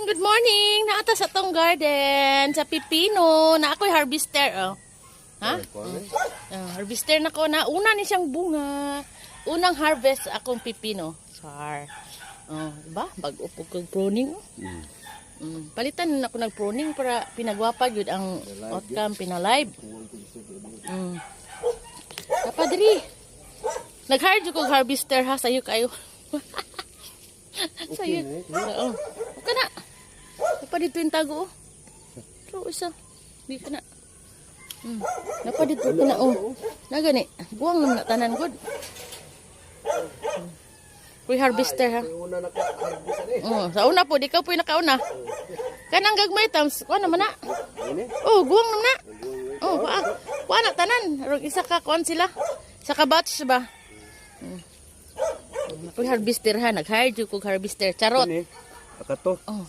Good morning. Naata sa tong garden, sa pipino. Na ako'y harvester, oh. Ha? Harvester na ko na. Una ni siyang bunga. Unang harvest akong pipino. Char. Oh, diba? Bago po kong pruning. Palitan na ako nag-pruning para pinagwapa yun ang outcome, pinalive. Kapadri. Nag-hire ko harvester ha. Sa'yo kayo. Sa'yo. Oo. Huwag na. Napa dito yung tago. Pero isa. Hindi ka na. Napa dito ka na. Oh. Nagani. Buwang naman na tanan ko. Pre-harvester ha. Sa una po. Di ka po yung nakauna. Kanang gagmay tams. Kuha naman na. Oh, guwang naman na. Oh, kuha na tanan. Isa ka kuhan sila. Isa ka batch ba? Pre-harvester ha. Nag-hire ko harvester. Charot. Akato. Oh.